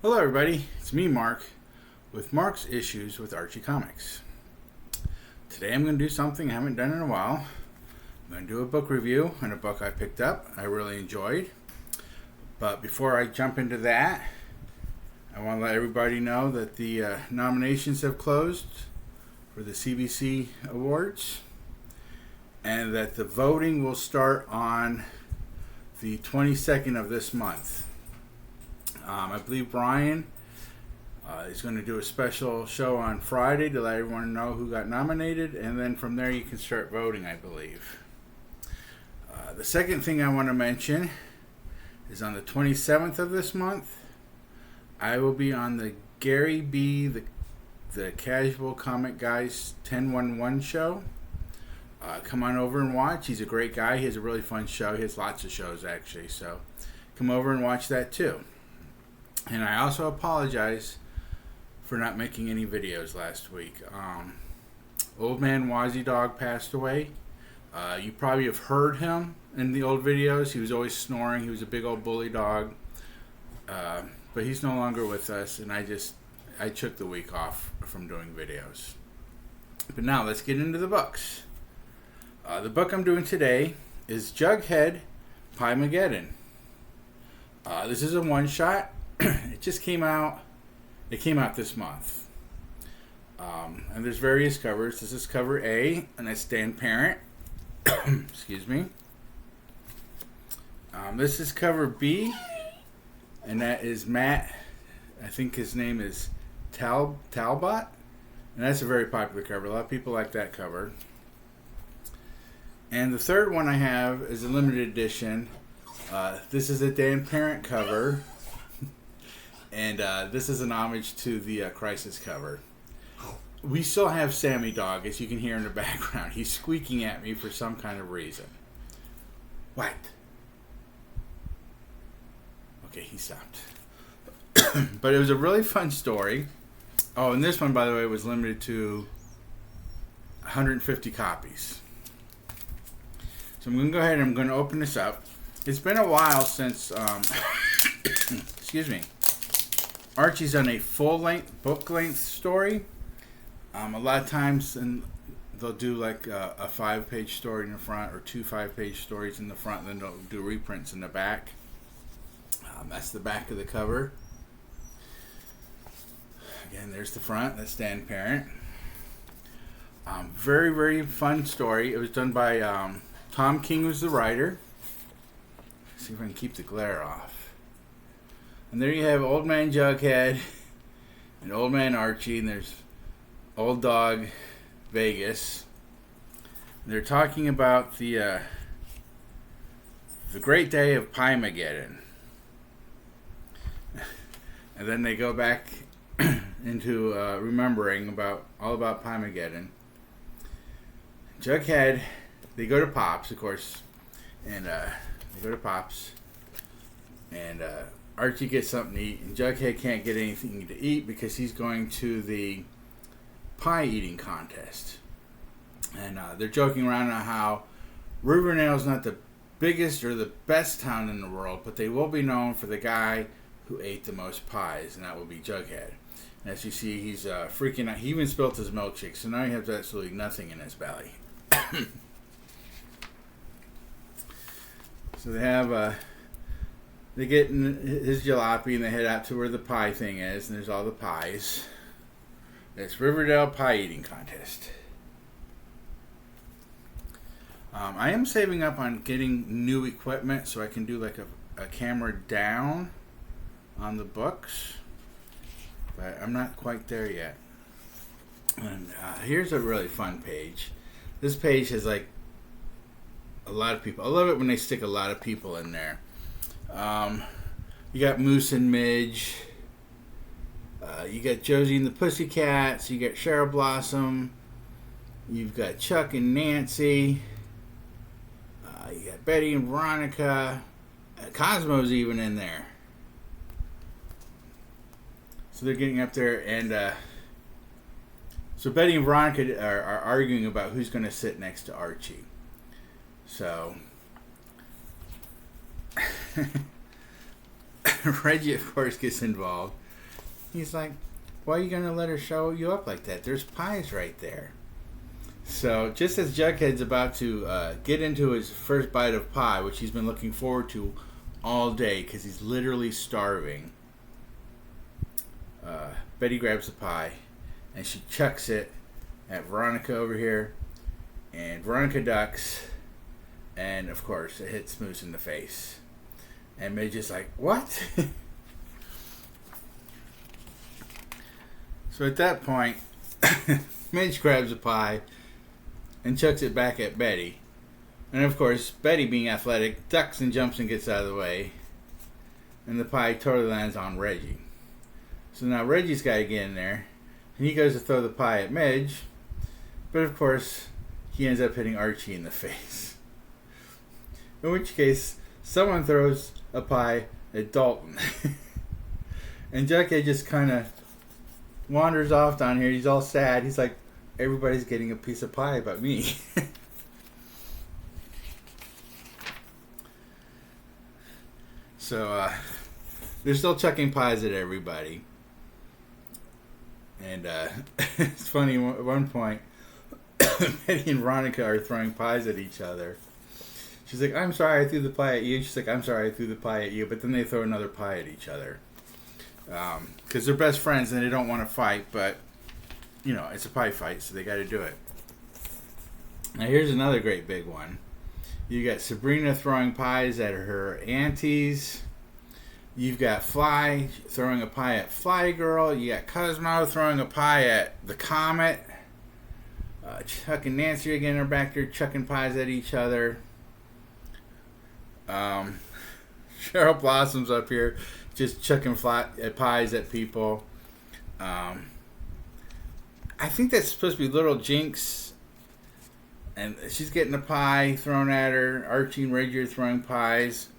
Hello everybody, it's me Mark with Mark's Issues with Archie Comics. Today I'm going to do something I haven't done in a while. I'm going to do a book review on a book I picked up I really enjoyed. But before I jump into that, I want to let everybody know that the nominations have closed for the CBC Awards and that the voting will start on the 22nd of this month. I believe Brian is going to do a special show on Friday to let everyone know who got nominated, and then from there you can start voting, I believe. The second thing I want to mention is on the 27th of this month, I will be on the Gary B, the Casual Comic Guys 1011 show. Come on over and watch. He's a great guy. He has a really fun show. He has lots of shows, actually, so come over and watch that too. And I also apologize for not making any videos last week. Old man Wazzy Dog passed away. You probably have heard him in the old videos. He was always snoring. He was a big old bully dog. But he's no longer with us, and I took the week off from doing videos. But now let's get into the books. The book I'm doing today is Jughead Piemadeddon. This is a one-shot. It just came out. It came out this month. And there's various covers. This is cover A, and that's Dan Parent. Excuse me. This is cover B, and that is Matt. I think his name is Talbot, and that's a very popular cover. A lot of people like that cover. And the third one I have is a limited edition. This is a Dan Parent cover. And this is an homage to the Crisis cover. We still have Sammy Dog, as you can hear in the background. He's squeaking at me for some kind of reason. What? Okay, he stopped. But it was a really fun story. Oh, and this one, by the way, was limited to 150 copies. So I'm going to go ahead and I'm going to open this up. It's been a while since... excuse me. Archie's done a full-length, book-length story. A lot of times they'll do like a 5-page story in the front or 2 5-page stories in the front, and then they'll do reprints in the back. That's the back of the cover. Again, there's the front. That's Dan Parent. Very, very fun story. It was done by Tom King, who's the writer. Let's see if I can keep the glare off. And there you have Old Man Jughead and Old Man Archie, and there's Old Dog Vegas. And they're talking about the great day of Piemadeddon. And then they go back into remembering all about Piemadeddon. Jughead, they go to Pop's, of course, and they go to Pop's, and Archie gets something to eat, and Jughead can't get anything to eat because he's going to the pie eating contest. And they're joking around on how Riverdale's not the biggest or the best town in the world, but they will be known for the guy who ate the most pies, and that will be Jughead. And as you see, he's freaking out. He even spilt his milkshake, so now he has absolutely nothing in his belly. So they have... They get in his jalopy and they head out to where the pie thing is, and there's all the pies. It's Riverdale Pie Eating Contest. I am saving up on getting new equipment so I can do like a camera down on the books, but I'm not quite there yet. And here's a really fun page. This page has like a lot of people. I love it when they stick a lot of people in there. You got Moose and Midge. You got Josie and the Pussycats. You got Cheryl Blossom. You've got Chuck and Nancy. You got Betty and Veronica. Cosmo's even in there. So they're getting up there, and so Betty and Veronica are arguing about who's going to sit next to Archie. So Reggie, of course, gets involved. He's like, why are you going to let her show you up like that? There's pies right there. So just as Jughead's about to get into his first bite of pie, which he's been looking forward to all day because he's literally starving, Betty grabs the pie and she chucks it at Veronica over here, and Veronica ducks, and of course it hits Moose in the face. And Midge is like, what? So at that point, Midge grabs a pie and chucks it back at Betty. And of course, Betty, being athletic, ducks and jumps and gets out of the way. And the pie totally lands on Reggie. So now Reggie's got to get in there. And he goes to throw the pie at Midge. But of course, he ends up hitting Archie in the face. In which case, someone throws a pie at Dalton. And Jughead just kind of wanders off down here. He's all sad. He's like, everybody's getting a piece of pie but me. So, they're still chucking pies at everybody. And it's funny, at one point, Betty and Veronica are throwing pies at each other. She's like, I'm sorry I threw the pie at you. She's like, I'm sorry I threw the pie at you. But then they throw another pie at each other. Because they're best friends and they don't want to fight. But, you know, it's a pie fight, so they got to do it. Now here's another great big one. You got Sabrina throwing pies at her aunties. You've got Fly throwing a pie at Fly Girl. You got Cosmo throwing a pie at the Comet. Chuck and Nancy again are back there chucking pies at each other. Cheryl Blossom's up here just chucking pies at people. I think that's supposed to be Little Jinx. And she's getting a pie thrown at her. Archie and Reggie are throwing pies.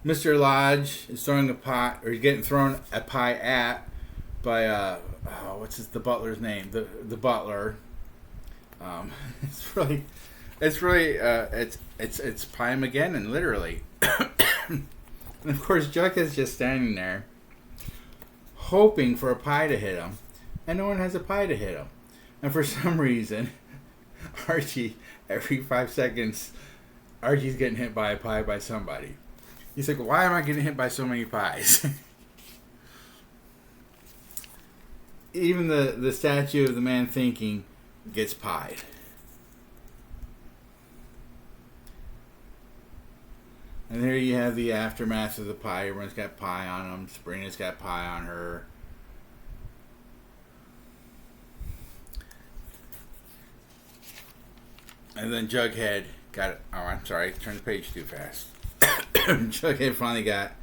Mr. Lodge is throwing a pie, or he's getting thrown a pie at by the butler's name? The butler. It's Piemadeddon, literally. And of course, Jughead's just standing there, hoping for a pie to hit him, and no one has a pie to hit him. And for some reason, Archie, every 5 seconds, Archie's getting hit by a pie by somebody. He's like, why am I getting hit by so many pies? Even the statue of the man thinking gets pied. And there you have the aftermath of the pie. Everyone's got pie on them. Sabrina's got pie on her. And then Jughead got it. Oh, I'm sorry. Turned the page too fast. Jughead finally got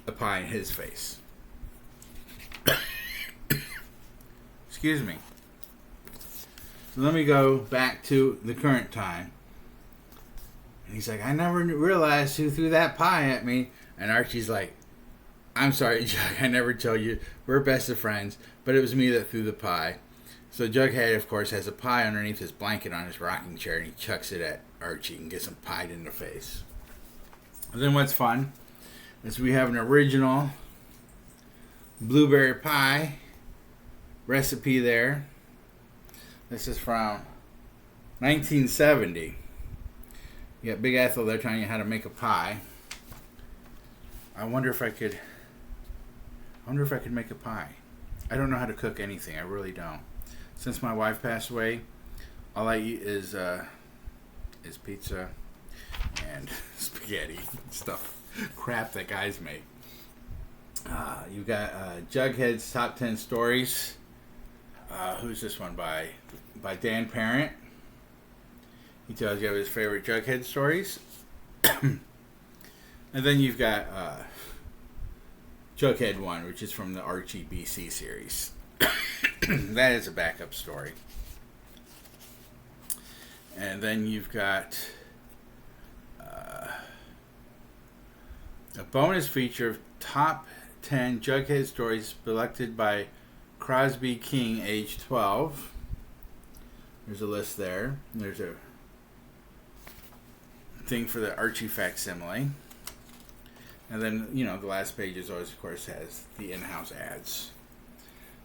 a pie in his face. Excuse me. So let me go back to the current time. And he's like, I never realized who threw that pie at me. And Archie's like, I'm sorry, Jug. I never told you. We're best of friends. But it was me that threw the pie. So Jughead, of course, has a pie underneath his blanket on his rocking chair, and he chucks it at Archie and gets him pied in the face. And then what's fun is we have an original blueberry pie recipe there. This is from 1970. You got Big Ethel there telling you how to make a pie. I wonder if I could make a pie. I don't know how to cook anything. I really don't. Since my wife passed away, all I eat is pizza and spaghetti stuff, crap that guys make. You got Jughead's Top 10 Stories. Who's this one by Dan Parent? He tells you his favorite Jughead stories. And then you've got Jughead 1, which is from the Archie BC series. That is a backup story. And then you've got a bonus feature of top 10 Jughead stories selected by Crosby King, age 12. There's a list there. There's a thing for the Archie facsimile. And then, you know, the last page is always, of course, has the in-house ads.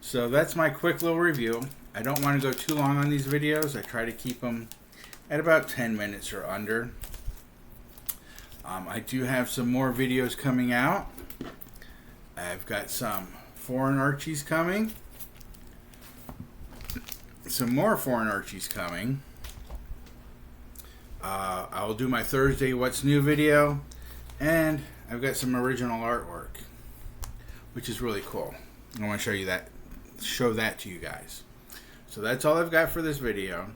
So that's my quick little review. I don't want to go too long on these videos. I try to keep them at about 10 minutes or under. I do have some more videos coming out. I've got some foreign Archies coming. Some more foreign Archies coming. I will do my Thursday What's New video. And I've got some original artwork, which is really cool. I want to show that to you guys. So that's all I've got for this video.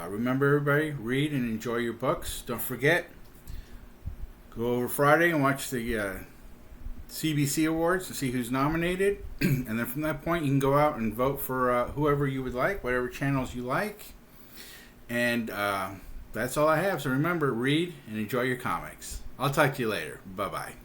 Remember, everybody, read and enjoy your books. Don't forget, go over Friday and watch the CBC Awards to see who's nominated. And then from that point, you can go out and vote for whoever you would like, whatever channels you like. And that's all I have. So remember, read and enjoy your comics. I'll talk to you later. Bye-bye.